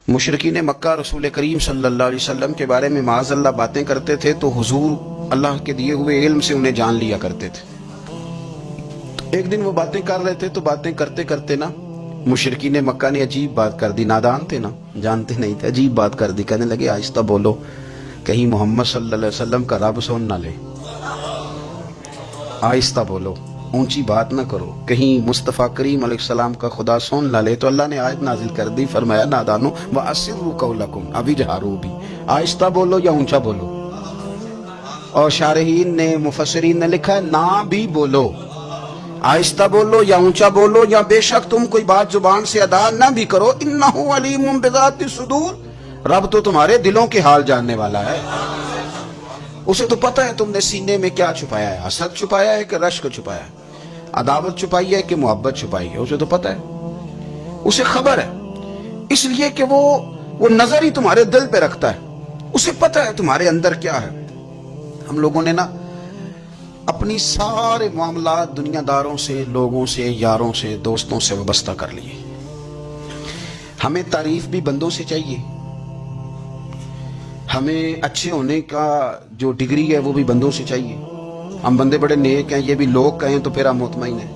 مشرکین مکہ رسول کریم صلی اللہ علیہ وسلم کے بارے میں معاذ اللہ باتیں کرتے تھے تو حضور اللہ کے دیے ہوئے علم سے انہیں جان لیا کرتے تھے. ایک دن وہ باتیں کر رہے تھے تو باتیں کرتے کرتے نا مشرکین مکہ نے عجیب بات کر دی. نادان تھے نا, جانتے نہیں تھے, عجیب بات کر دی. کہنے لگے آہستہ بولو, کہیں محمد صلی اللہ علیہ وسلم کا رب سن نہ لے. آہستہ بولو, اونچی بات نہ کرو, کہیں مصطفیٰ کریم علیہ السلام کا خدا سن نہ لے. تو اللہ نے آیت نازل کر دی, فرمایا نادانو وَأَسِرُّوا قَوْلَكُمْ, ابھی جہارو بھی, آہستہ بولو یا اونچا بولو. اور شارحین نے مفسرین نے لکھا ہے نہ بھی بولو, آہستہ بولو یا اونچا بولو, یا بے شک تم کوئی بات زبان سے ادا نہ بھی کرو. انہ علیم بذات الصدور, رب تو تمہارے دلوں کے حال جاننے والا ہے. اسے تو پتہ ہے تم نے سینے میں کیا چھپایا ہے, حسد چھپایا ہے کہ رشک چھپایا ہے, عداوت چھپائی ہے کہ محبت چھپائی ہے, اسے تو پتہ ہے, اسے خبر ہے. اس لیے کہ وہ نظر ہی تمہارے دل پہ رکھتا ہے, اسے پتہ ہے تمہارے اندر کیا ہے. ہم لوگوں نے نا اپنی سارے معاملات دنیا داروں سے, لوگوں سے, یاروں سے, دوستوں سے وابستہ کر لیے. ہمیں تعریف بھی بندوں سے چاہیے, ہمیں اچھے ہونے کا جو ڈگری ہے وہ بھی بندوں سے چاہیے. ہم بندے بڑے نیک ہیں, یہ بھی لوگ کہیں تو پھر ہم مطمئن ہیں.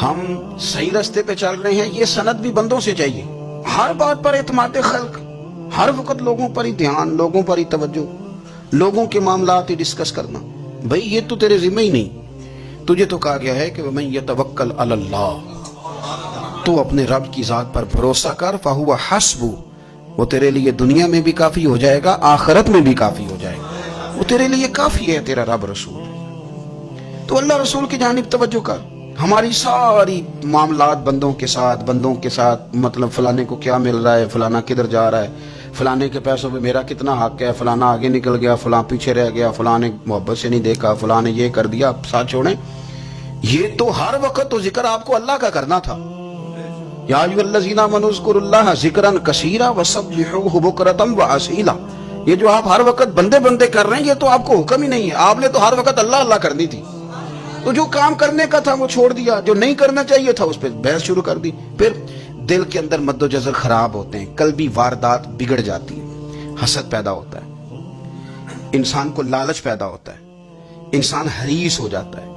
ہم صحیح راستے پہ چل رہے ہیں, یہ سند بھی بندوں سے چاہیے. ہر بات پر اعتماد خلق, ہر وقت لوگوں پر ہی دھیان, لوگوں پر ہی توجہ, لوگوں کے معاملات ہی ڈسکس کرنا. بھئی یہ تو تیرے ذمہ ہی نہیں. تجھے تو کہا گیا ہے کہ وَمَن يَتَوَكَّلْ عَلَى اللَّهِ, تو اپنے رب کی ذات پر بھروسہ کر. فَهُوَ حَسْبُهُ, وہ تیرے لیے دنیا میں بھی کافی ہو جائے گا, آخرت میں بھی کافی ہو جائے گا. وہ تیرے لیے کافی ہے, تیرا رب رسول. تو اللہ رسول کی جانب توجہ کر. ہماری ساری معاملات بندوں کے ساتھ مطلب فلانے کو کیا مل رہا ہے, فلانا کدھر جا رہا ہے, فلانے کے پیسوں پہ میرا کتنا حق ہے, فلانا آگے نکل گیا, فلاں پیچھے رہ گیا, فلاں نے محبت سے نہیں دیکھا, فلاں نے یہ کر دیا. ساتھ چھوڑیں, یہ تو ہر وقت تو ذکر آپ کو اللہ کا کرنا تھا. یا ایھا الذین آمنوا اذکروا اللہ ذکرا کثیرا وسبحوہ بکرۃ واصیلا. یہ جو آپ ہر وقت بندے کر رہے ہیں, یہ تو آپ کو حکم ہی نہیں ہے. آپ نے تو ہر وقت اللہ اللہ کرنی تھی. تو جو کام کرنے کا تھا وہ چھوڑ دیا, جو نہیں کرنا چاہیے تھا اس پہ بحث شروع کر دی. پھر دل کے اندر مد و جزر خراب ہوتے ہیں, قلبی واردات بگڑ جاتی ہیں, حسد پیدا ہوتا ہے, انسان کو لالچ پیدا ہوتا ہے, انسان حریص ہو جاتا ہے,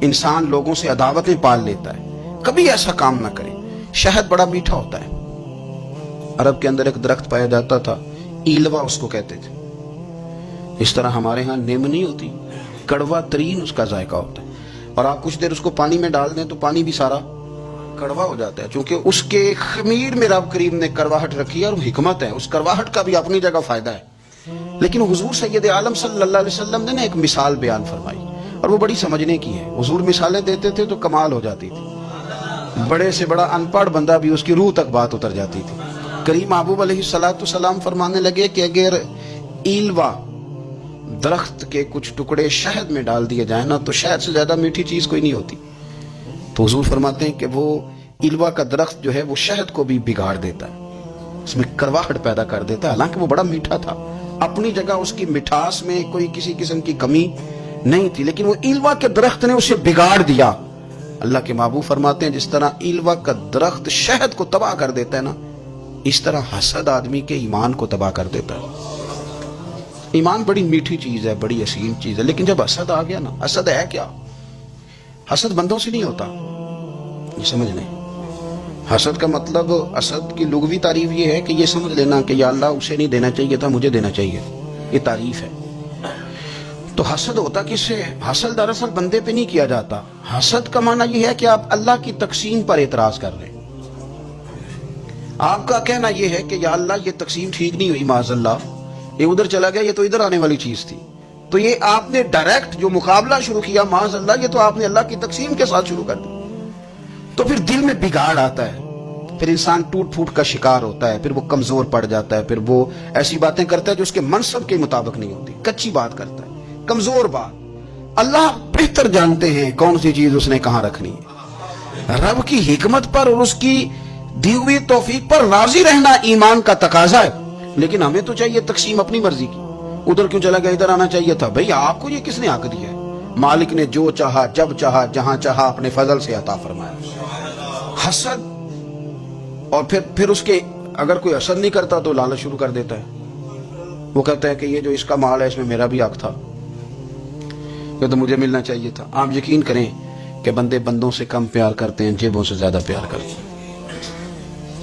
انسان لوگوں سے عداوتیں پال لیتا ہے. کبھی ایسا کام نہ کریں. شہد بڑا میٹھا ہوتا ہے. عرب کے اندر ایک درخت پایا جاتا تھا, ایلوا اس کو کہتے تھے. اس طرح ہمارے ہاں نیم نہیں ہوتی, کڑوا ترین اس کا ذائقہ ہوتا ہے. اور آپ کچھ دیر اس کو پانی میں ڈال دیں تو پانی بھی سارا کڑوا ہو جاتا ہے, چونکہ اس کے خمیر میں رب کریم نے کرواہٹ رکھی ہے. اور حکمت ہے, اس کرواہٹ کا بھی اپنی جگہ فائدہ ہے. لیکن حضور سید عالم صلی اللہ علیہ وسلم نے ایک مثال بیان فرمائی, اور وہ بڑی سمجھنے کی ہے. حضور مثالیں دیتے تھے تو کمال ہو جاتی تھی. بڑے سے بڑا ان پڑھ بندہ بھی اس کی روح تک بات اتر جاتی تھی. کریم محبوب علیہ السلام فرمانے لگے کہ اگر ایلوا درخت کے کچھ ٹکڑے شہد میں ڈال دیے جائیں نا, تو شہد سے زیادہ میٹھی چیز کوئی نہیں ہوتی. تو حضور فرماتے ہیں کہ وہ ایلوا کا درخت جو ہے وہ شہد کو بھی بگاڑ دیتا ہے, اس میں کرواہٹ پیدا کر دیتا ہے. حالانکہ وہ بڑا میٹھا تھا, اپنی جگہ اس کی مٹھاس میں کوئی کسی قسم کی کمی نہیں تھی, لیکن وہ ایلوا کے درخت نے اسے بگاڑ دیا. اللہ کے محبوب فرماتے ہیں جس طرح ایلوا کا درخت شہد کو تباہ کر دیتا ہے نا, اس طرح حسد آدمی کے ایمان کو تباہ کر دیتا ہے. ایمان بڑی میٹھی چیز ہے, بڑی حسین چیز ہے, لیکن جب حسد آ گیا نا, حسد ہے کیا؟ حسد بندوں سے نہیں ہوتا, یہ سمجھ لیں. حسد کا مطلب, حسد کی لغوی تعریف یہ ہے کہ یہ سمجھ لینا کہ یا اللہ اسے نہیں دینا چاہیے تھا, مجھے دینا چاہیے. یہ تعریف ہے. تو حسد ہوتا کس سے؟ حسد دراصل بندے پہ نہیں کیا جاتا. حسد کا معنی یہ ہے کہ آپ اللہ کی تقسیم پر اعتراض کر رہے ہیں. آپ کا کہنا یہ ہے کہ یا اللہ یہ تقسیم ٹھیک نہیں ہوئی, معاذ اللہ, یہ ادھر چلا گیا, یہ تو ادھر آنے والی چیز تھی. تو یہ آپ نے ڈائریکٹ جو مقابلہ شروع کیا, معاذ اللہ, یہ تو آپ نے اللہ کی تقسیم کے ساتھ شروع کر دی. تو پھر دل میں بگاڑ آتا ہے, پھر انسان ٹوٹ پھوٹ کا شکار ہوتا ہے, پھر وہ کمزور پڑ جاتا ہے, پھر وہ ایسی باتیں کرتا ہے جو اس کے منصب کے مطابق نہیں ہوتی, کچی بات کرتا ہے, کمزور بات. اللہ بہتر جانتے ہیں کون سی چیز اس نے کہاں رکھنی ہے. رب کی حکمت پر اور اس کی دی ہوئی توفیق پر راضی رہنا ایمان کا تقاضا ہے. لیکن ہمیں تو چاہیے تقسیم اپنی مرضی کی. ادھر کیوں چلا گیا, ادھر آنا چاہیے تھا. بھئی آپ کو یہ کس نے حق دیا ہے؟ مالک نے جو چاہا, جب چاہا, جہاں چاہا اپنے فضل سے عطا فرمایا. حسد اور پھر اس کے اگر کوئی اثر نہیں کرتا تو لالچ شروع کر دیتا ہے. وہ کہتا ہے کہ یہ جو اس کا مال ہے اس میں میرا بھی حق تھا, یہ تو مجھے ملنا چاہیے تھا. آپ یقین کریں کہ بندے بندوں سے کم پیار کرتے ہیں, جیبوں سے زیادہ پیار کرتے ہیں.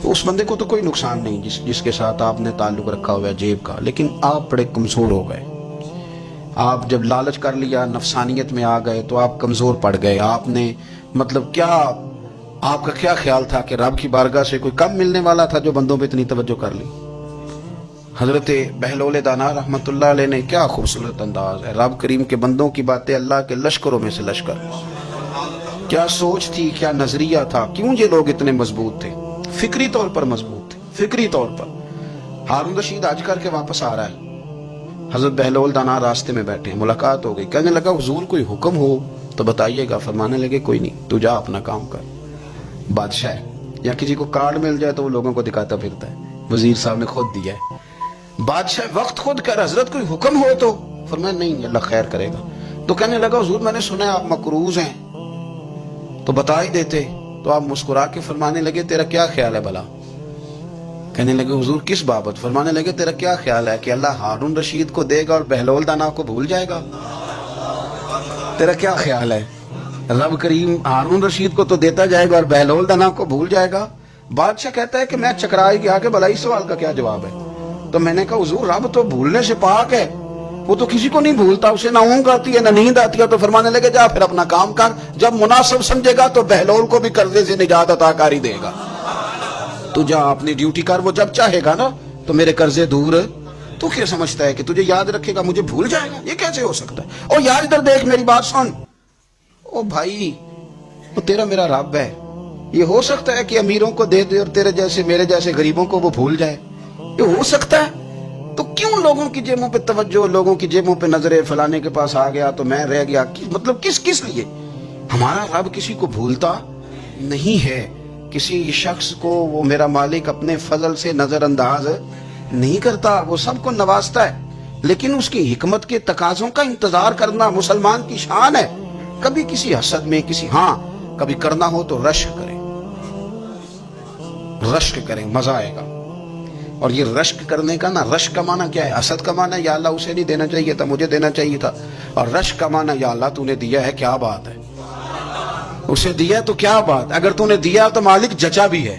تو اس بندے کو تو کوئی نقصان نہیں جس کے ساتھ آپ نے تعلق رکھا ہوا ہے جیب کا, لیکن آپ بڑے کمزور ہو گئے. آپ جب لالچ کر لیا, نفسانیت میں آ گئے تو آپ کمزور پڑ گئے. آپ نے مطلب کیا, آپ کا کیا خیال تھا کہ رب کی بارگاہ سے کوئی کم ملنے والا تھا جو بندوں پہ اتنی توجہ کر لی. حضرت بہلول دانا رحمت اللہ علیہ نے کیا خوبصورت انداز ہے. رب کریم کے بندوں کی باتیں اللہ کے لشکروں میں سے لشکر. کیا سوچ تھی, کیا نظریہ تھا, کیوں یہ لوگ اتنے مضبوط تھے, فکری طور پر مضبوط تھے, فکری طور پر. ہارون رشید حج کر کے واپس آ رہا ہے, حضرت بہلول دانا راستے میں بیٹھے ہیں, ملاقات ہو گئی. کہنے لگا حضور کوئی حکم ہو تو بتائیے گا. فرمانے لگے کوئی نہیں, تو جا اپنا کام کر. بادشاہ یا کسی کو کارڈ مل جائے تو وہ لوگوں کو دکھاتا پھرتا ہے, وزیر صاحب نے خود دیا ہے. بادشاہ وقت خود کر, حضرت کوئی حکم ہو تو. فرمایا نہیں, اللہ خیر کرے گا. تو کہنے لگا حضور میں نے سنا ہے آپ مقروض ہیں, تو بتا ہی دیتے. تو آپ مسکرا کے فرمانے لگے تیرا کیا خیال ہے بھلا. کہنے لگے حضور کس بابت. فرمانے لگے تیرا کیا خیال ہے کہ اللہ ہارون رشید کو دے گا اور بہلول دانا کو بھول جائے گا. تیرا کیا خیال ہے, رب کریم ہارون رشید کو تو دیتا جائے گا اور بہلول دانا کو بھول جائے گا. بادشاہ کہتا ہے کہ میں چکرائی گیا کہ بھلا اس سوال کا کیا جواب ہے. تو میں نے کہا حضور رب تو بھولنے سے پاک ہے, وہ تو کسی کو نہیں بھولتا, اسے نہ اونگ آتی ہے نہ نیند آتی ہے. تو فرمانے لگے جا پھر اپنا کام کر, جب مناسب سمجھے گا تو بہلول کو بھی قرضے سے نجات عطا کاری دے گا. تو جا اپنی ڈیوٹی کر, وہ جب چاہے گا نا تو میرے قرضے دور. تو کیا سمجھتا ہے کہ تجھے یاد رکھے گا مجھے بھول جائے گا, یہ کیسے ہو سکتا ہے. او یار ادھر دیکھ میری بات سن. او بھائی وہ تیرا میرا رب ہے, یہ ہو سکتا ہے کہ امیروں کو دے دے اور تیرے جیسے میرے جیسے غریبوں کو وہ بھول جائے. یہ ہو سکتا ہے. تو کیوں لوگوں کی جیبوں پہ توجہ, لوگوں کی جیبوں پہ نظریں, فلانے کے پاس آ گیا تو میں رہ گیا. مطلب کس لیے. ہمارا رب کسی کو بھولتا نہیں ہے. کسی شخص کو وہ میرا مالک اپنے فضل سے نظر انداز نہیں کرتا, وہ سب کو نوازتا ہے. لیکن اس کی حکمت کے تقاضوں کا انتظار کرنا مسلمان کی شان ہے. کبھی کسی حسد میں کسی, ہاں کبھی کرنا ہو تو رشک کریں, رشک کریں, مزہ آئے گا. اور یہ رشک کرنے کا نا, رشک کا معنی کیا ہے. حسد کا معنی یا اللہ اسے نہیں دینا چاہیے تھا, مجھے دینا چاہیے تھا. اور رشک کا معنی یا اللہ تو نے دیا ہے, کیا بات ہے, اسے دیا تو کیا بات. اگر تو نے دیا تو مالک جچا بھی ہے,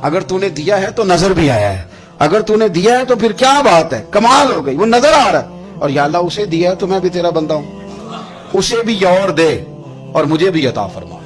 اگر تو نے دیا ہے تو نظر بھی آیا ہے, اگر تو نے دیا ہے تو پھر کیا بات ہے, کمال ہو گئی, وہ نظر آ رہا ہے. اور یا اللہ اسے دیا ہے تو میں بھی تیرا بندہ ہوں, اسے بھی اور دے اور مجھے بھی عطا فرما.